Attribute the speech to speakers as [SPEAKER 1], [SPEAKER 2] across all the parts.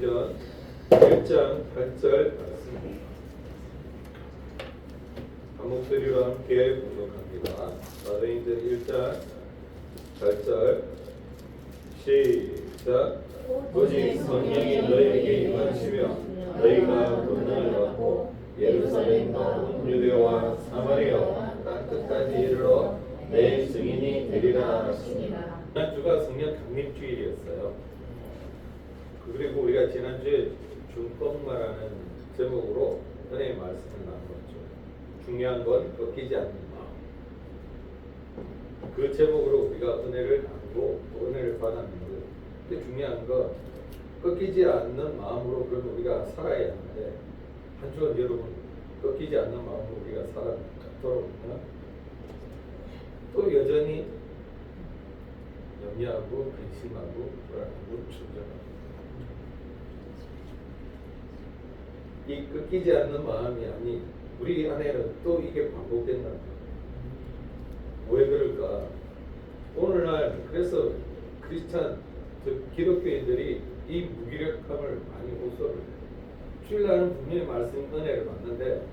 [SPEAKER 1] 사도행전 1장 8절 말씀 한 목소리로 함께 봉독합니다. 사도행전 1장 8절 시작. 오직 성령이 너희에게 임하시며 너희가 권능을 받고 예루살렘과 온 유대와 사마리아와 땅 끝까지 이르러 내 증인이 되리라 하셨습니다. 지난주가 성령 강림주일이었어요. 그리고 우리가 지난주에 중꺾마라는 제목으로 은혜의 말씀을 나눴죠. 중요한 건 꺾이지 않는 마음. 그 제목으로 우리가 은혜를 나누고 또 은혜를 받았는데, 근데 중요한 건 꺾이지 않는 마음으로 그러면 우리가 살아야 하는데, 한 주간 여러분 꺾이지 않는 마음으로 우리가 살아가도록 또 여전히 염려하고 근심하고 불안하고 충전하고, 이 꺾이지 않는 마음이 아니 우리 안에는 또 이게 반복된다. 왜 그럴까? 오늘날 그래서 크리스찬 기독교인들이 이 무기력함을 많이 호소를 해요. 주일날은 분명히 말씀 은혜를 받는데,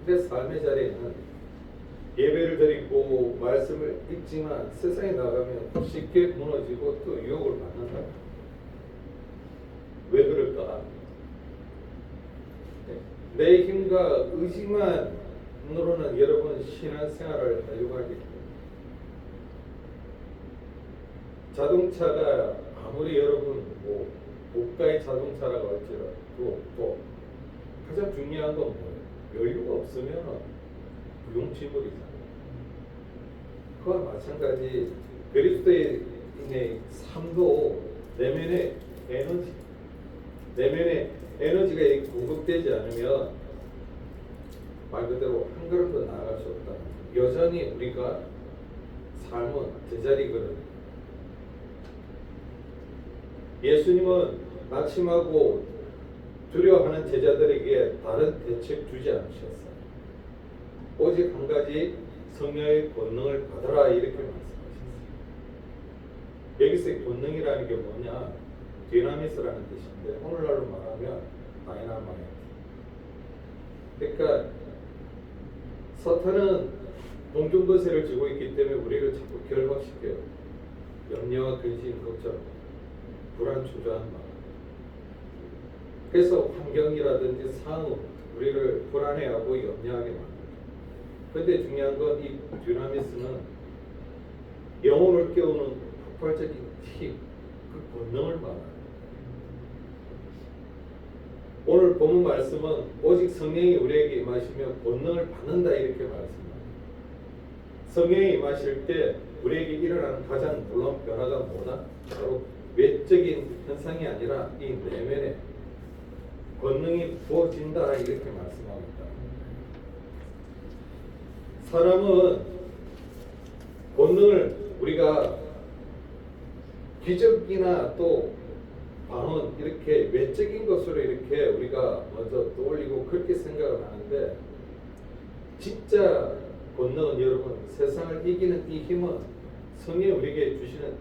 [SPEAKER 1] 근데 삶의 자리에는 예배를 드리고 말씀을 읽지만 세상에 나가면 쉽게 무너지고 또 유혹을 받는다. 왜 그럴까? 내 힘과 의지만으로는 여러분 신앙생활을 하려고 하기 때문에, 자동차가 아무리 여러분 뭐 고가의 자동차라고 할지라도 또 가장 중요한 건 뭐예요? 여유가 없으면 무용지물이잖아요. 그와 마찬가지 그리스도인의 삶도 내면의 에너지가 공급되지 않으면 말 그대로 한 걸음도 나아갈 수 없다. 여전히 우리가 삶은 제자리거든요. 예수님은 낙심하고 두려워하는 제자들에게 다른 대책 주지 않으셨어요. 오직 한 가지 성령의 권능을 받아라 이렇게 말씀하셨어요. 여기서 권능이라는 게 뭐냐? 디나미스라는 뜻인데 오늘날로 말하면 다이나마이트. 그러니까 사탄은 공중거세를 쥐고 있기 때문에 우리를 자꾸 결박시켜요. 염려와 근심, 걱정, 불안, 주저한 마음. 그래서 환경이라든지 상황 우리를 불안해하고 염려하게 만듭니다. 그런데 중요한 건 이 디나미스는 영혼을 깨우는 폭발적인 힘, 그 권능을 말합니다. 오늘 본문 말씀은 오직 성령이 우리에게 임하시며 권능을 받는다 이렇게 말씀합니다. 성령이 임하실 때 우리에게 일어나는 가장 놀라운 변화가 뭐다? 바로 외적인 현상이 아니라 이 내면에 권능이 부어진다 이렇게 말씀합니다. 사람은 권능을 우리가 기적이나 또 방언 이렇게 외적인 것으로 이렇게 우리가 먼저 떠올리고 그렇게 생각을 하는데, 진짜 권능은 여러분 세상을 이기는 이 힘은 성령이 우리에게 주시는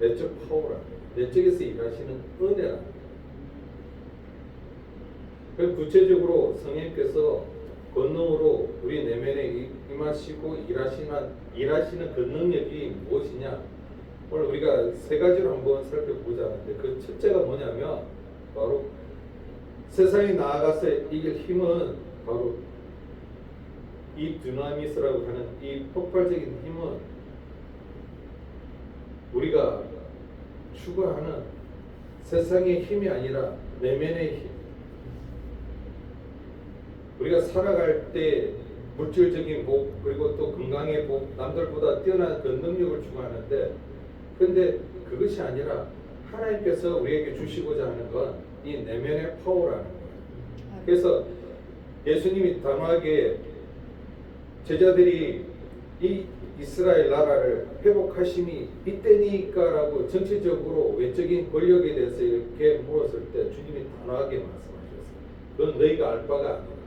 [SPEAKER 1] 내적 파워라, 내적에서 일하시는 은혜라. 그럼 구체적으로 성령께서 권능으로 우리 내면에 임하시고 일하시는 그 능력이 무엇이냐? 오늘 우리가 세 가지로 한번 살펴보자 하는데, 그 첫째가 뭐냐면 바로 세상에 나아가서 이길 힘은 바로 이 디나미스라고 하는 이 폭발적인 힘은 우리가 추구하는 세상의 힘이 아니라 내면의 힘. 우리가 살아갈 때 물질적인 복 그리고 또 건강의 복, 남들보다 뛰어난 그 능력을 추구하는데, 그런데 그것이 아니라 하나님께서 우리에게 주시고자 하는 건 이 내면의 파워라는 거예요. 그래서 예수님이 단호하게 제자들이 이 이스라엘 나라를 회복하심이 이때니까라고 정치적으로 외적인 권력에 대해서 이렇게 물었을 때 주님이 단호하게 말씀하셨어요. 그건 너희가 알 바가 아니라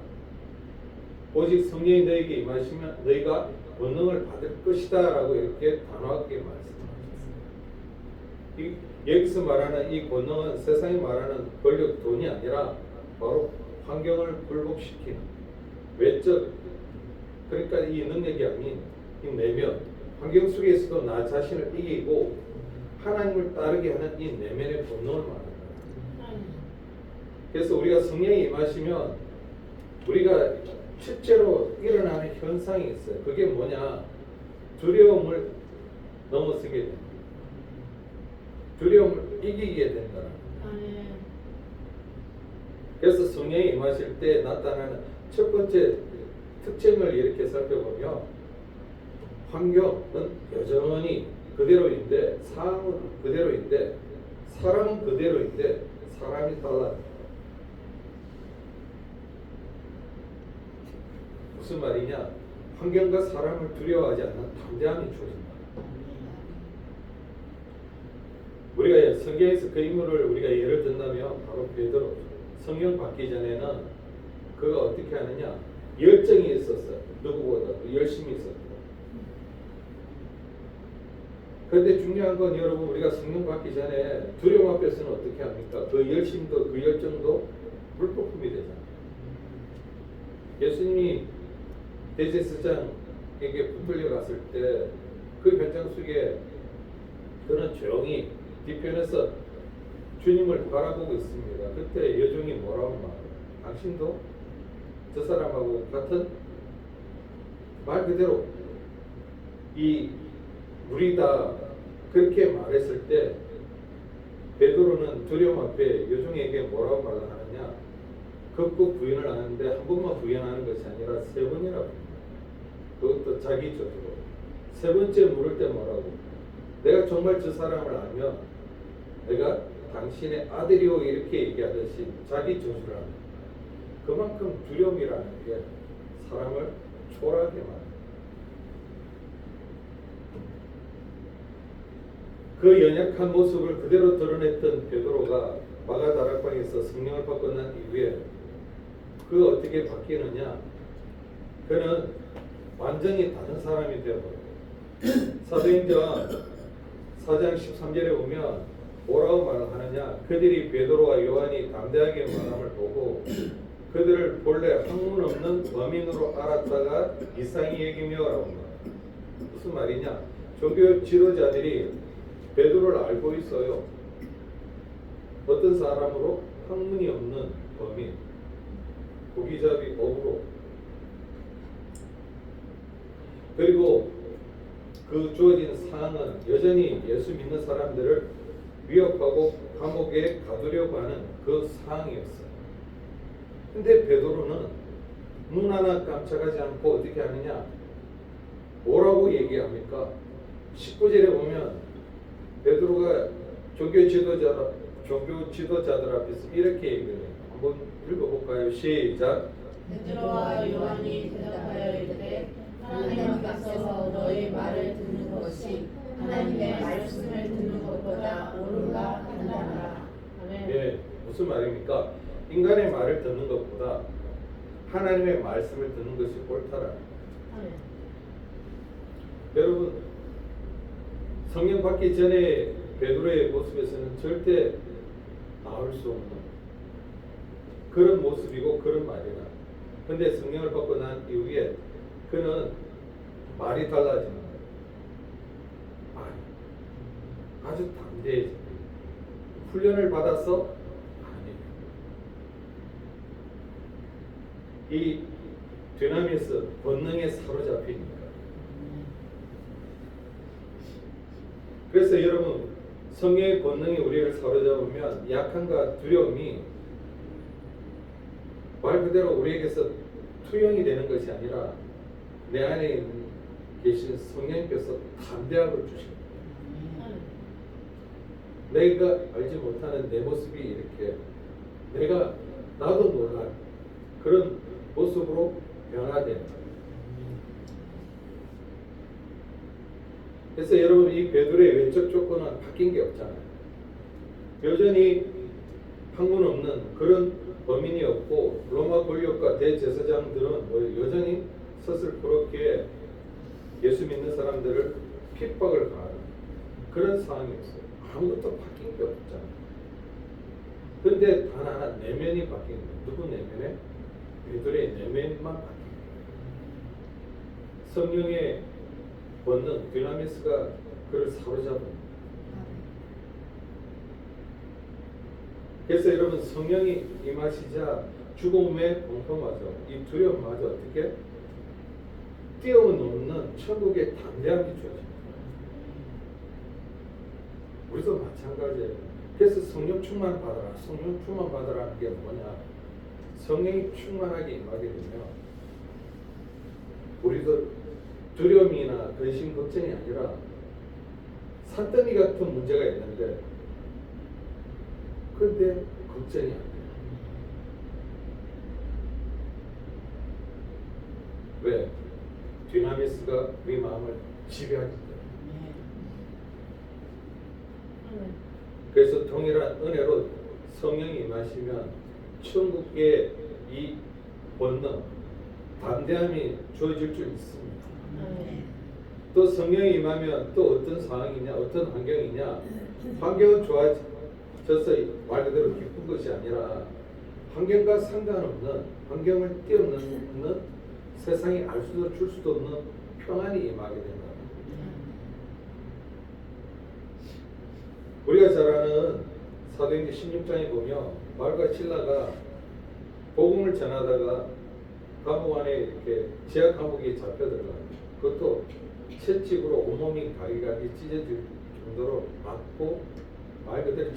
[SPEAKER 1] 오직 성령이 너희에게 임하시면 너희가 권능을 받을 것이다 라고 이렇게 단호하게 말씀하셨어요. 여기서 말하는 이 권능은 세상이 말하는 권력, 돈이 아니라 바로 환경을 굴복시키는 외적, 그러니까 이 능력이 아닌 이 내면, 환경 속에서도 나 자신을 이기고 하나님을 따르게 하는 이 내면의 본능을 말하는 거예요. 그래서 우리가 성령이 임하시면 우리가 실제로 일어나는 현상이 있어요. 그게 뭐냐? 두려움을 넘어서게 됩니다. 두려움을 이기게 된다. 그래서 성령이 임하실 때 나타나는 첫 번째 특징을 이렇게 살펴보면 환경은 여전히 그대로인데 상황은 그대로인데 사람은 그대로인데 사람이 달라요. 무슨 말이냐? 환경과 사람을 두려워하지 않는 담대함이 주어진다. 우리가 성경에서 그 인물을 우리가 예를 든다면 바로 베드로. 성령 받기 전에는 그가 어떻게 하느냐? 열정이 있었어요. 누구보다도 열심히 있었고. 그런데 중요한 건 여러분, 우리가 성령 받기 전에 두려움 앞에서는 어떻게 합니까? 그 열심도 그 열정도 물거품이 되잖아요. 예수님이 대제사장에게 붙들려 갔을 때 그 현장 속에 그는 조용히 뒤편에서 주님을 바라보고 있습니다. 그때 여종이 뭐라고 말해요? 당신도 저 사람하고 같은, 말 그대로 이 우리다 그렇게 말했을 때 베드로는 두려움 앞에 여종에게 뭐라고 말을 하느냐? 극구 부인을 하는데 한 번만 부인하는 것이 아니라 세 번이라고 합니다. 그것도 자기 저주로. 세 번째 물을 때 뭐라고? 내가 정말 저 사람을 알면 내가 당신의 아들이오 이렇게 얘기하듯이 자기 저주를 합니다. 그만큼 두려움이라는 게 사람을 초라하게 만듭니다. 그 연약한 모습을 그대로 드러냈던 베드로가 마가다락방에서 성령을 받고 난 이후에 그 어떻게 바뀌느냐? 그는 완전히 다른 사람이 되어버려요. 사도행전 4장 13절에 보면 뭐라고 말하느냐? 그들이 베드로와 요한이 담대하게 말함을 보고 그들을 본래 학문 없는 범인으로 알았다가 이상히 여기며라고 합니다. 무슨 말이냐? 종교 지도자들이 베드로를 알고 있어요. 어떤 사람으로? 학문이 없는 범인, 고기잡이 어부로. 그리고 그 주어진 상황은 여전히 예수 믿는 사람들을 위협하고 감옥에 가두려고 하는 그 상황이었어요. 근데 베드로는 눈 하나 깜짝하지 않고 어떻게 하느냐? 뭐라고 얘기합니까? 19절에 보면 베드로가 종교 지도자들 앞에서 이렇게 얘기를 해요. 한번 읽어볼까요? 시작.
[SPEAKER 2] 베드로와 요한이 대답하여 이르되 하나님께서 너희 말을 듣는 것이 하나님의 말씀을 듣는 것보다 옳은가 판단하라.
[SPEAKER 1] 예, 무슨 말입니까? 인간의 말을 듣는 것보다 하나님의 말씀을 듣는 것이 옳다라. 여러분, 성령 받기 전에 베드로의 모습에서는 절대 나올 수 없는 그런 모습이고 그런 말이라. 근데 성령을 받고 난 이후에 그는 말이 달라지는 거예요. 아주 담대해집니다. 훈련을 받아서 이 dynamis 본능에 사로잡히니까. 그래서 여러분, 성령의 본능이 우리를 사로잡으면 약함과 두려움이 말 그대로 우리에게서 투영이 되는 것이 아니라 내 안에 계신 성령께서 담대함을 주십니다. 내가 알지 못하는 내 모습이 이렇게 나도 놀랄 그런 모습으로 변화되는 거예요. 그래서 여러분, 이 베드로의 외적 조건은 바뀐 게 없잖아요. 여전히 학문 없는 그런 범인이었고 로마 권력과 대제사장들은 여전히 서슬프럽게 예수 믿는 사람들을 핍박을 가하는 그런 상황이었어요. 아무것도 바뀐 게 없잖아. 근데 단 하나 내면이 바뀐 거야. 누구 내면에? 베드로의 내면만 바뀐 거야. 성령의 본능, 디나미스가 그를 사로잡은 거야. 그래서 여러분 성령이 임하시자 죽음의 공포마저 이 두려움마저 어떻게 뛰어넘는 천국의 담대함이 주어집니다. 우리도 마찬가지예요. 그래서 성령 충만 받아라. 성령 충만 받아라는 게 뭐냐? 성령이 충만하게 임하게 되면 우리도 두려움이나 근심 걱정이 아니라 산더미 같은 문제가 있는데 근데 걱정이 안 돼요. 왜? 디나미스가 우리 마음을 지배하기 때문에. 그래서 동일한 은혜로 성령이 임하시면 천국의 이 본능, 담대함이 주어질 줄 믿습니다. 또 성령이 임하면 또 어떤 상황이냐, 어떤 환경이냐, 환경은 좋아져서 말 그대로 기쁜 것이 아니라 환경과 상관없는, 환경을 뛰어넘는 세상이 알 수도 줄 수도 없는 평안이 임하게 된다. 우리가 잘 아는 사도행전 16장에 보면 바울과 실라가 복음을 전하다가 감옥 안에 이렇게 지하 감옥에 잡혀 들어가요. 그것도 채찍으로 온몸이 가기가기 찢어질 정도로 맞고 말 그대로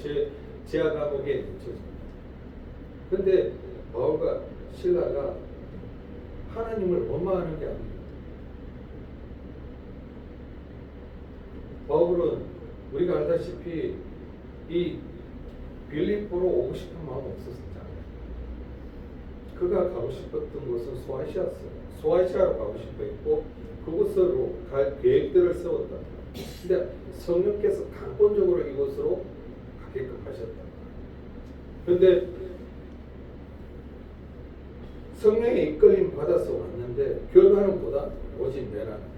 [SPEAKER 1] 지하 감옥에 묻혀집니다. 근데 바울과 실라가 하나님을 원망하는 게 아닙니다. 바울은 우리가 알다시피 이 빌립보로 오고 싶은 마음 없었잖아요. 그가 가고 싶었던 곳은 소아시아였어요. 소아시아로 가고 싶어 했고 그곳으로 갈 계획들을 세웠다. 근데 성령께서 강권적으로 이곳으로 가게끔 하셨다. 근데 성령의 이끌림 받아서 왔는데 결과는 뭐다? 오직 내라는 거예요.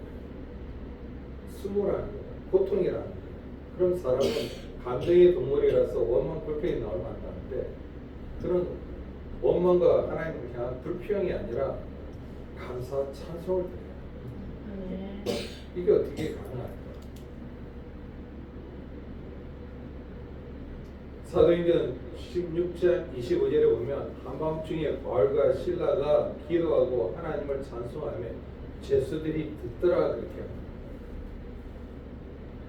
[SPEAKER 1] 수모라는 거예요. 고통이라는 거예요. 그럼 사람은 감정의 동물이라서 원망 불평이 나올 만한데 그런 원망과 하나님을 향한 불평이 아니라 감사와 찬송을 드려요. 이게 어떻게 가능할까? 사도행전 16장 25절에 보면 한밤중에 바울과 실라가 기도하고 하나님을 찬송하며 죄수들이 듣더라 그렇게 합니다.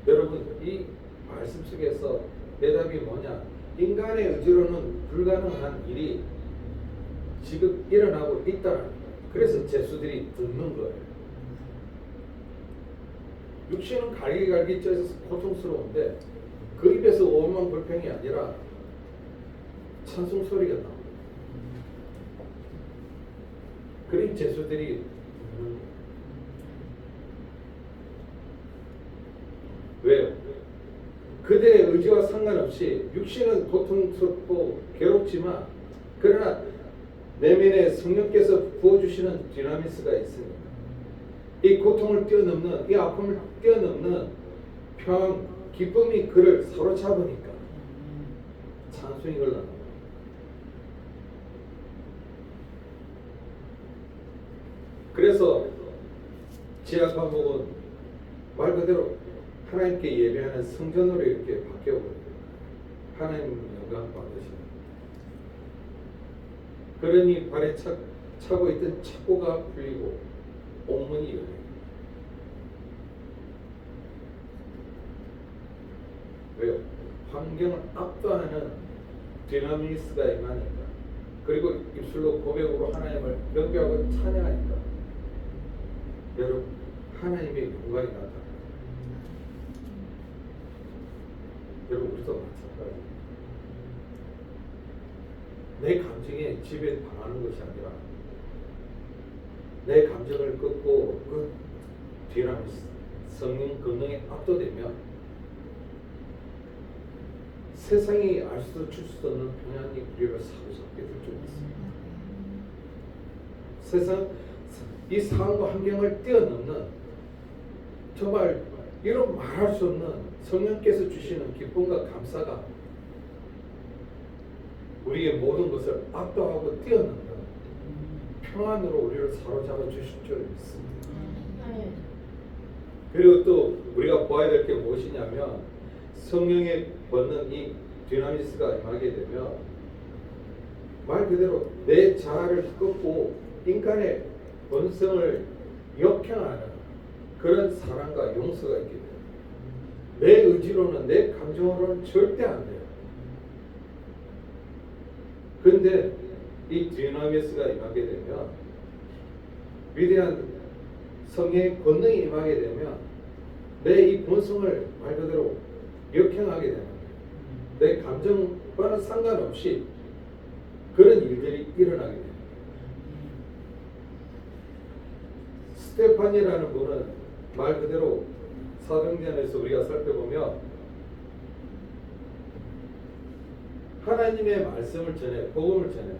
[SPEAKER 1] 여러분 이 말씀 속에서 대답이 뭐냐? 인간의 의지로는 불가능한 일이 지금 일어나고 있다는 거예요. 그래서 죄수들이 듣는 거예요. 육신은 갈기갈기 쪄서 고통스러운데 그 입에서 원망 불평이 아니라 찬송 소리가 나옵니다. 그런 죄수들이 듣는 거예요. 왜요? 그들의 의지와 상관없이 육신은 고통스럽고 괴롭지만 그러나 내면에 성령께서 부어주시는 디나미스가 있으니까 이 고통을 뛰어넘는 이 아픔을 뛰어넘는 평안 기쁨이 그를 사로잡으니까 찬송이 흘러나옵니다. 그래서 지하 감옥은 말 그대로 하나님께 예배하는 성전으로 이렇게 바뀌어버려요. 하나님 영광 받으시는. 그러니 발에 차고 있던 착고가 풀리고 옥문이 열려요. 왜요? 환경을 압도하는 디나미스가 임하니까. 그리고 입술로 고백으로 하나님을 경배하고 찬양하니까. 여러분 하나님의 영광이 나타나요. 여러분 우리도 마찬가지. 내 감정에 지배 당하는 것이 아니라 내 감정을 꺾고 그 디나미스 성령 권능에 압도되면 세상이 알 수도 줄 수도 없는 평안이 우리를 사로잡게 될 줄 믿습니다. 세상 이 상황과 환경을 뛰어넘는 정말 이런 말할 수 없는 성령께서 주시는 기쁨과 감사가 우리의 모든 것을 압도하고 뛰어넘는 평안으로 우리를 사로잡아 주실 줄 믿습니다. 그리고 또 우리가 보아야 될 게 무엇이냐면 성령의 권능 이 디나미스가 임하게 되면 말 그대로 내 자아를 꺾고 인간의 본성을 역행하는 그런 사랑과 용서가 있게 돼요. 내 의지로는 내 감정으로는 절대 안 돼요. 근데 이 디나미스가 임하게 되면 위대한 성령의 권능이 임하게 되면 내 이 본성을 말 그대로 역행하게 되는 거예요. 내 감정과는 상관없이 그런 일들이 일어나게 돼요. 스테판이라는 분은 말 그대로 사도행전에서 우리가 살펴보면 하나님의 말씀을 전해, 복음을 전해.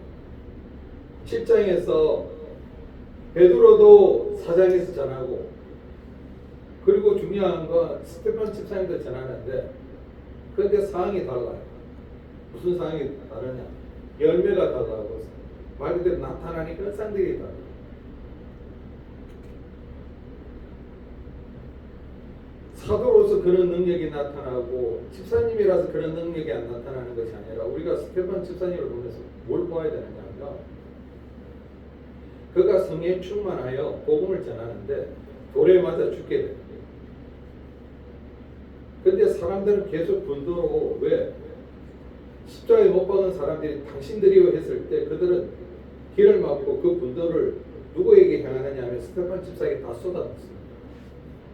[SPEAKER 1] 7장에서 베드로도 4장에서 전하고, 그리고 중요한 건 스테판 집사님도 전하는데, 그런데 사항이 달라요. 무슨 사항이 다르냐? 열매가 달라고. 말 그대로 나타나는 현상들이 달라요. 사도로서 그런 능력이 나타나고 집사님이라서 그런 능력이 안 나타나는 것이 아니라 우리가 스테판 집사님을 보면서 뭘 보아야 되느냐 하면 그가 성령에 충만하여 복음을 전하는데 돌에 맞아 죽게 돼요. 근데 사람들은 계속 분노로 왜? 십자가에 못 박은 사람들이 당신들이요 했을 때 그들은 길을 막고 그 분노를 누구에게 향하느냐 하면 스테판 집사에게 다 쏟아붓습니다.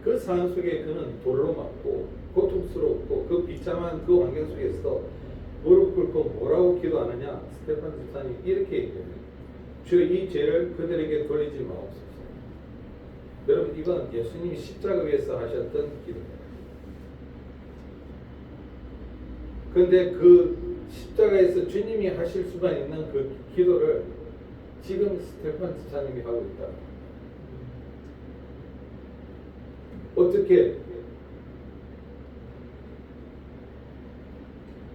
[SPEAKER 1] 그 상황 속에 그는 돌로 맞고 고통스럽고 그 비참한 그 환경 속에서 무릎 꿇고 뭐라고 기도하느냐? 스테판 집사님이 이렇게 얘기해요. 주여 이 죄를 그들에게 돌리지 마옵소서. 여러분 이건 예수님이 십자가 위에서 하셨던 기도예요. 그런데 그 십자가에서 주님이 하실 수가 있는 그 기도를 지금 스테판 집사님이 하고 있다. 어떻게?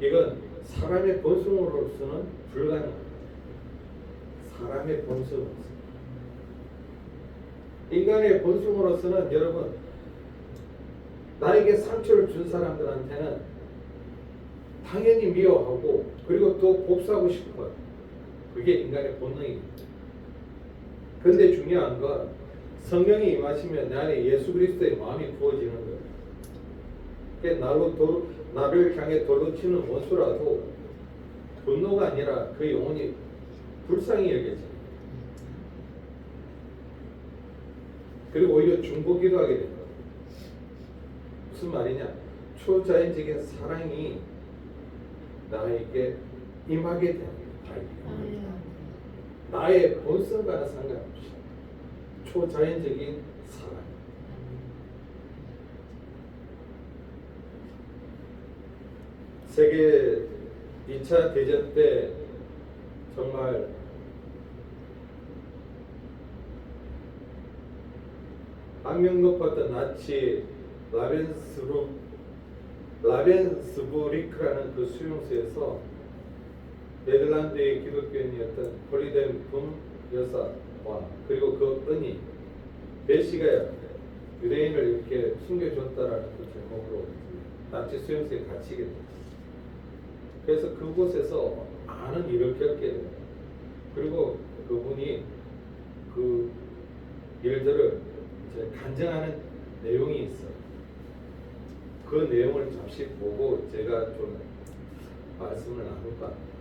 [SPEAKER 1] 이건 사람의 본성으로서는 불가능합니다. 사람의 본성으로서. 인간의 본성으로서는 여러분 나에게 상처를 준 사람들한테는 당연히 미워하고 그리고 또 복수하고 싶어요. 그게 인간의 본능입니다. 그런데 중요한 건 성령이 임하시면 내 안에 예수 그리스도의 마음이 부어지는 거예요. 나를 향해 돌로 치는 원수라도 분노가 아니라 그 영혼이 불쌍히 여겨져요. 그리고 오히려 중보기도 하게 됩니다. 무슨 말이냐? 초자연적인 사랑이 나에게 임하게 됩니다. 나의 본성과는 상관없이 초자연적인 사랑. 세계 2차 대전 때 정말 악명 높았던 나치 라벤스부리크라는 그 수용소에서 네덜란드의 기독교인이었던 홀리덴 붐 여사와 그리고 그 언니 베시가 유대인을 이렇게 숨겨줬다라는 그 제목으로 나치 수용소에 갇히게 됐어요. 그래서 그곳에서 많은 일을 겪게 돼요. 그리고 그분이 그 일들을 이제 간증하는 내용이 있어요. 그 내용을 잠시 보고 제가 좀 말씀을 나눌까 합니다.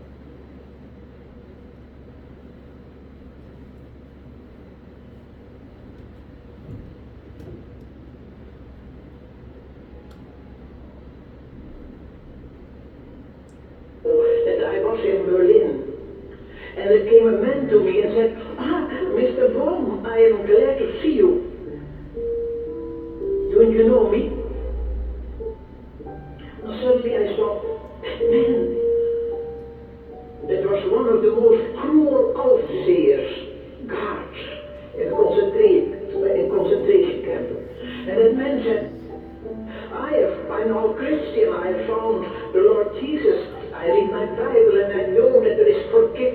[SPEAKER 3] I was in Berlin, and there came a man to me and said, Mr. Baum, I am glad to see you. Don't you know me? And suddenly I saw that man. That was one of the most cruel overseers, guards, in a concentration camp. And that man said,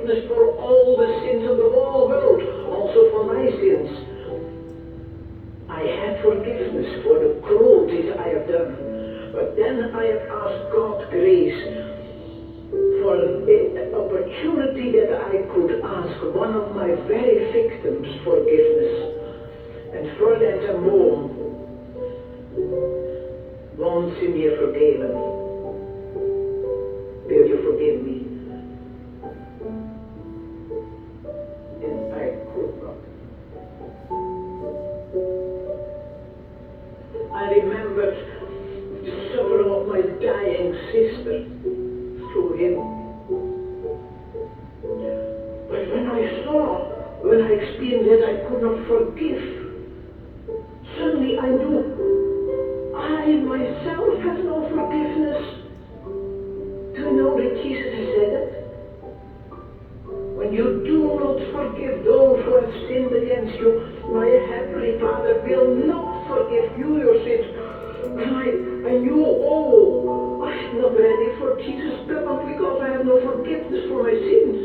[SPEAKER 3] forgiveness for all the sins of the whole world, also for my sins. I had forgiveness for the cruelties I have done, but then I have asked God grace for an opportunity that I could ask one of my very victims forgiveness. And for that moment, once in je vergeven, will you forgive me? And I could not. I remembered the suffering of my dying sister through him. But when I experienced that I could not forgive, suddenly I knew I myself have no forgiveness. Do you know that Jesus has said that? When you do not forgive those who have sinned against you, my heavenly Father will not forgive you your sins. And I knew, I'm not ready for Jesus' coming because I have no forgiveness for my sins.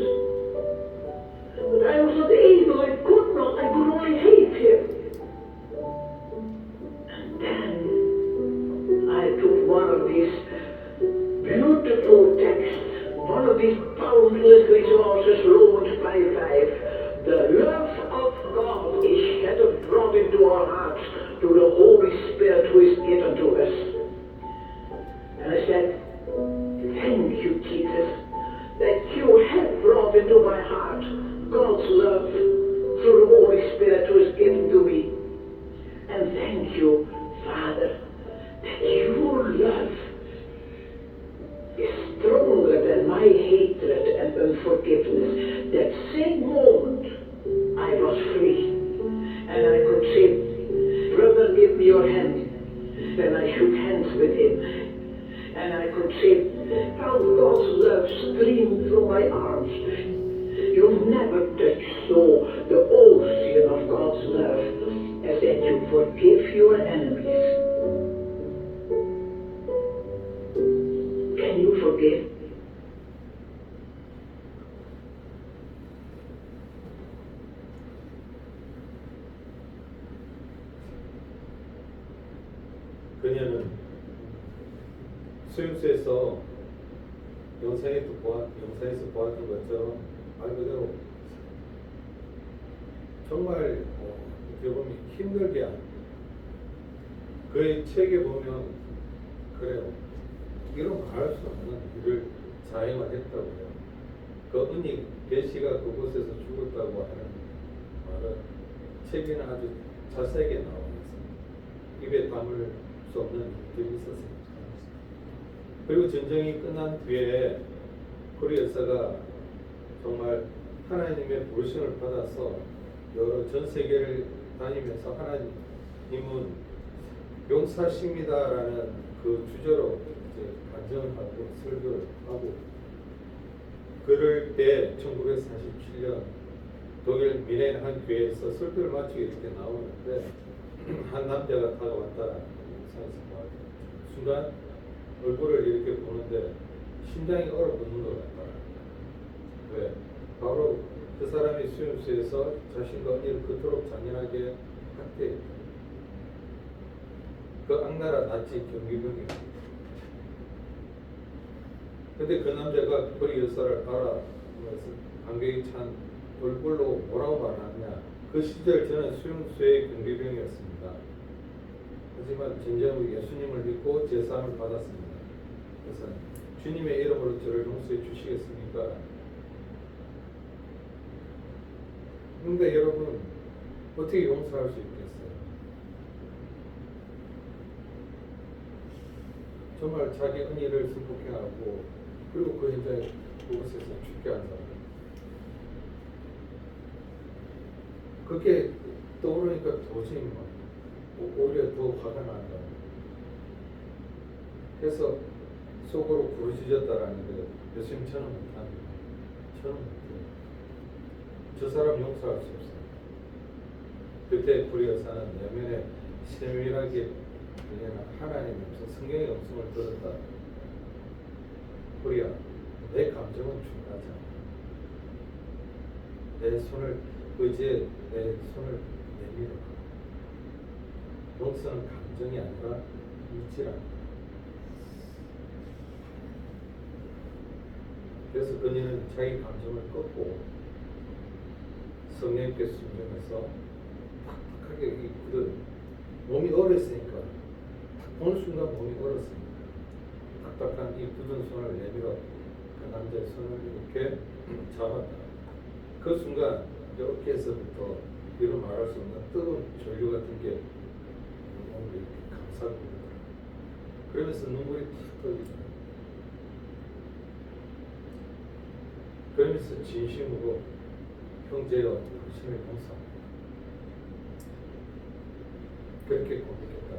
[SPEAKER 3] But I was not able, I could only hate him. And then I took one of these beautiful texts, one of these boundless resources, Romans 5:5. The love of God is shed abroad into our hearts through the Holy Spirit who is given to us. And I said, thank you, Jesus, that you have brought into my heart God's love through the Holy Spirit who is given to me. And thank you, Father, that your love is stronger than my hatred and unforgiveness. That same moment I was free and I could say, brother, give me your hand. Then I shook hands with him and I could say, how God's love streamed through my arms. You've never touched so the ocean of God's love as that you forgive your enemies. Can you forgive?
[SPEAKER 1] 그녀는 수용소에서 영상에서 보았던 것처럼 말 그대로 정말 어떻게 보면 힘들게 한 그의 책에 보면 그래요. 이런 말할 수 없는 일을 자행을 했다고 해요. 그 은희 배씨가 그곳에서 죽었다고 하는 말은 책에는 아주 자세하게 나와 있습니다. 입에 담을 수 없는 일들이 있었습니다. 그리고 전쟁이 끝난 뒤에 코리 여사가 정말 하나님의 부르심을 받아서 여러 전 세계를 다니면서 하나님은 용사십니다라는 그 주제로 이제 간증을 하고 설교를 하고 그럴 때 1947년 독일 미넨 한 교회에서 설교를 마치고 이렇게 나오는데 한 남자가 다가왔다라는 영상에서 보았어요. 순간 얼굴을 이렇게 보는데 심장이 얼어붙는 것 같다. 왜? 바로 그 사람이 수용소에서 자신과 언니를 그토록 잔인하게 학대했다. 그 악나라 나치 경비병입니다. 근데 그 남자가 코리 여사를 알아보면서 감격이 찬 얼굴로 뭐라고 말하느냐. 그 시절 저는 수용소의 경비병이었습니다. 하지만 전쟁 후 예수님을 믿고 제사함을 받았습니다. 그래서 주님의 이름으로 저를 용서해 주시겠습니까? 근데 여러분 어떻게 용서할 수 있겠어요? 정말 자기 언니를 성폭행하고 그리고 그 현장에 그곳에서 죽게 한 사람. 그렇게 떠오르니까 도저히 오히려 더 화가 난다. 그래서 속으로 부르짖었다라는데 예수님 저는 못합니다. 저는 못해요. 저 사람 용서할 수 없어요. 그때 우리 여사는 내면에 세밀하게 하나님의 성경의 음성을 들었다. 우리야, 내 감정은 중요하지 않아. 내 손을 의지해 내 손을 내밀어. 용서는 감정이 아니라 이치라. 그래서 그녀는 자기 감정을 꺾고 성령께 순종해서 탁탁하게 이 굳은 몸이 얼었으니까 어느 순간 몸이 얼었으니까 딱딱한 이 굳은 손을 내밀어 그 남자의 손을 이렇게 잡았다. 그 순간 어깨에서부터 이루 말할 수 없는 뜨거운 전류 같은 게 몸을 이렇게 감싸고 있더라. 그러면서 눈물이 탁 떨어지더라. 그러면서 진심으로 형제여 당신을 용서합니다. 그렇게 고백했다.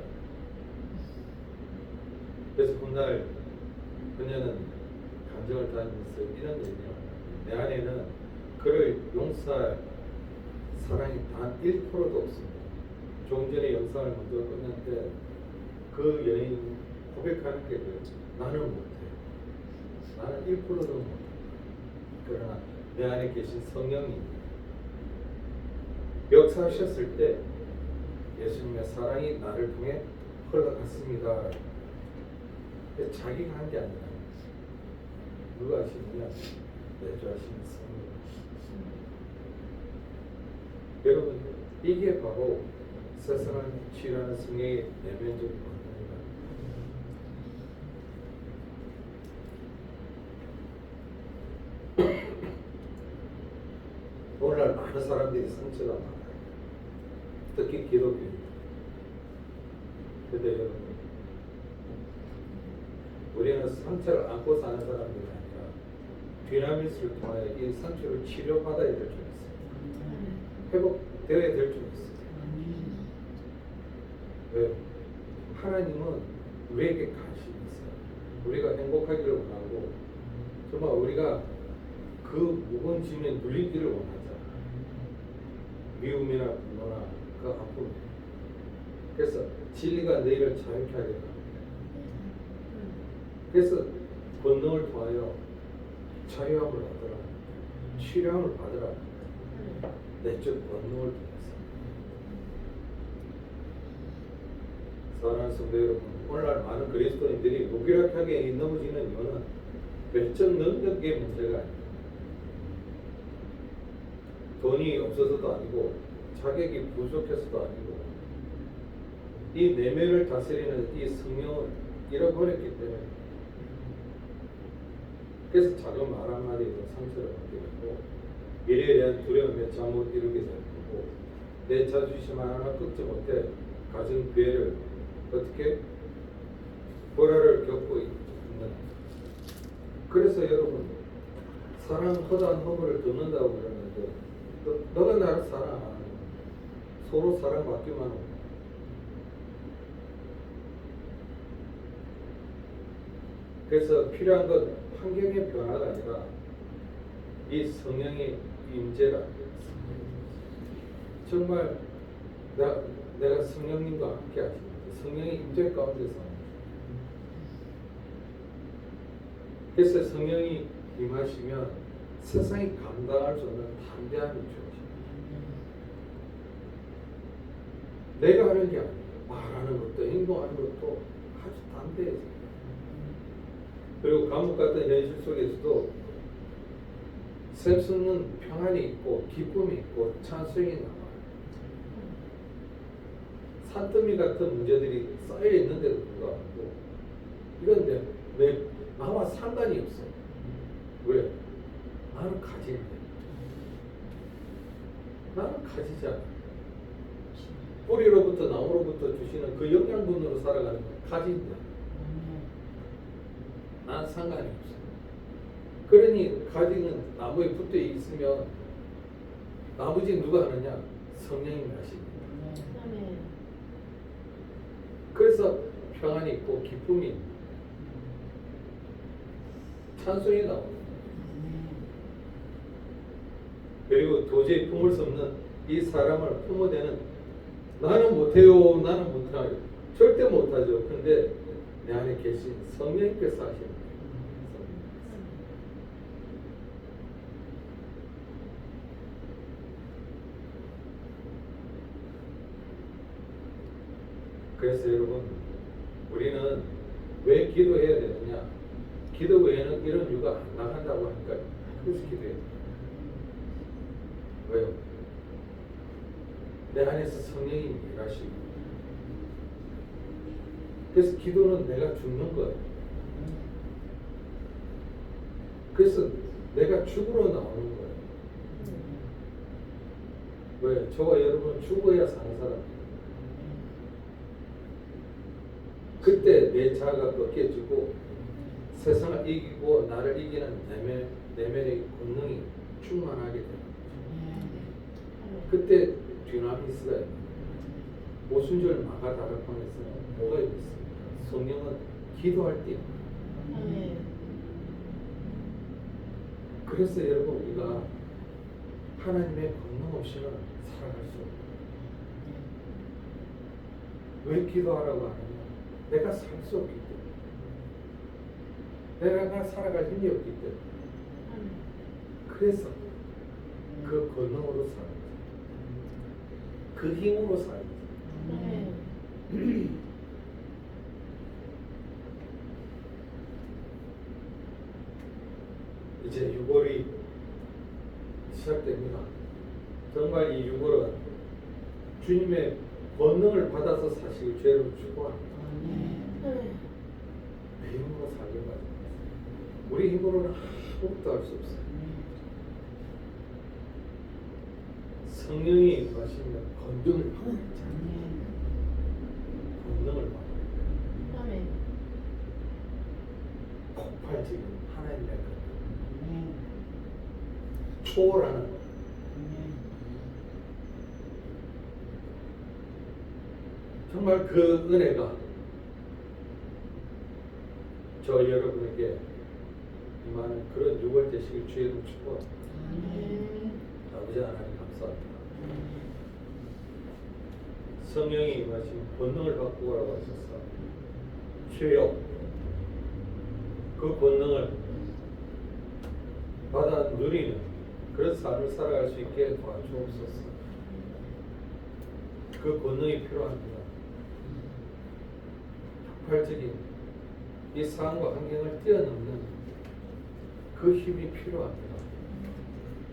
[SPEAKER 1] 그래서 그날 그녀는 감정을 다니면서 이런 얘기를 합니다. 내 안에는 그를 용서할 사랑이 단 1%도 없습니다. 조금 전에 영상을 먼저 끝났는데 그 여인 고백하는 게 나는 못해. 나는 1%도 못해. 그러나 내 안에 계신 성령이 역사하셨을 때 예수님의 사랑이 나를 통해 흘러갔습니다. 자기가 한 게 아니라 누가 하시느냐? 내주하신 성령. 여러분 이게 바로 세상을 치유하는 성령의 내면적인 권능입니다. 오늘날 많은 사람들이 상처가 많아요. 특히 기독교인. 근데 여러분, 우리는 상처를 안고 사는 사람들이 아니라 디나미스를 통하여 이 상처를 치료받아야 될 줄 있어요. 회복되어야 될 줄 있어요. 왜? 하나님은 우리에게 관심이 있어요. 우리가 행복하기를 원하고 정말 우리가 그 무거운 짐에 눌리기를 원하자. 미움이나 분노나 그 아픔. 그래서 진리가 너희를 자유케 하리라. 그래서 권능을 통하여 자유함을 얻으라. 치료함을 받으라. 내적 권능을 통해서. 사랑하는 성도 여러분, 오늘날 많은 그리스도인들이 무기력하게 넘어지는 이유는 외적 능력의 문제가 아닙니다. 돈이 없어서도 아니고 자격이 부족해서도 아니고 이 내면을 다스리는 이 성령을 잃어버렸기 때문에 그래서 작은 말 한마디에도 상처를 받게 되고 미래에 대한 두려움에 잠 못 이루게 되고 내 자존심 하나 끊지 못해 가진 기회를 어떻게 보라를 겪고 있는. 그래서 여러분 사랑 허다한 허물을 듣는다고 그러는데 너가 나를 사랑 안 하는 거야. 서로 사랑받기만 하고. 그래서 필요한 건 환경의 변화가 아니라 이 성령의 임재라. 정말 내가 성령님과 함께 하십니다. 성령의 임재 가운데서. 그래서 성령이 임하시면 세상이 감당할 수 없는 담대함이 주어집니다. 내가 하는 게 아니에요. 말하는 것도 행동하는 것도 아주 담대해집니다. 그리고 감옥 같은 현실 속에서도 샘슨은 평안이 있고 기쁨이 있고 찬송이 남아요. 산더미 같은 문제들이 쌓여 있는데도 불구하고 이건 왜 나와 상관이 없어. 왜? 나는 가지는데. 나는 가지잖아. 뿌리로부터 나무로부터 주시는 그 영양분으로 살아가는 건 가지인데. 난 상관이 없어. 그러니 가지는 나무에 붙어 있으면 나머지 누가 하느냐? 성령이 하십니다. 그래서 평안이 있고 기쁨이 있고 찬송이 나옵니다. 그리고 도저히 품을 수 없는 이 사람을 품어대는 나는 못해요. 나는 못해요. 절대 못하죠. 근데 내 안에 계신 성령님께서 하시는 거예요. 그래서 여러분 우리는 왜 기도해야 되느냐? 기도 외에는 이런 유가 안 나간다고 하니까 그래서 기도해야 돼요. 왜요? 내 안에서 성령이 일하시고 그래서 기도는 내가 죽는 거예요. 그래서 내가 죽으러 나오는 거예요. 왜? 저와 여러분 죽어야 사는 사람이에요. 그때 내 자아가 꺾여지고 세상을 이기고 나를 이기는 내면의 권능이 충만하게 되는 거죠. 그때 듀나미스가 있는 거예요. 오순절 마가다락방에서는 뭐가 있습니까? 성령은 기도할 때 그래서 여러분 우리가 하나님의 권능 없이는 살아갈 수 없어요. 왜 기도하라고 하느냐? 내가 살 수 없기 때문에 내가 살아갈 힘이 없기 때문에 그래서 그 권능으로 사는 거예요. 그 힘으로 사는 거예요. 이제 6월이 시작됩니다. 정말 이 6월은 주님의 권능을 받아서 사실 죄를 추구합니다. 내 힘으로 살려고 하지 마세요. 우리 힘으로는 아무것도 할 수 없어요. 성령이 임하시면 권능을 받아요. 권능을 받아요. 폭발적인 하나님의 권능. 초월하는 것. 정말 그 은혜가 저 여러분에게 임하는 그런 6월 되시길 주의 이름으로 축복합니다. 아버지 하나님 감사합니다. 성령이 임하신 권능을 받고 오라고 하셔서 주여 그 권능을 받아 누리는 그런 삶을 살아갈 수 있게 도와주옵소서. 그 권능이 필요합니다. 폭발적인 이 상황과 환경을 뛰어넘는 그 힘이 필요합니다.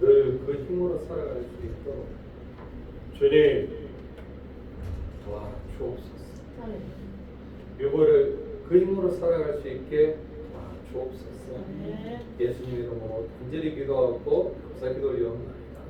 [SPEAKER 1] 늘 그 힘으로 살아갈 수 있도록 주님 도와주옵소서. 6월을 그 힘으로 살아갈 수 있게 도와주옵소서. 예수님 이름으로 간절히 기도하고 감사 기도를 영원합니다.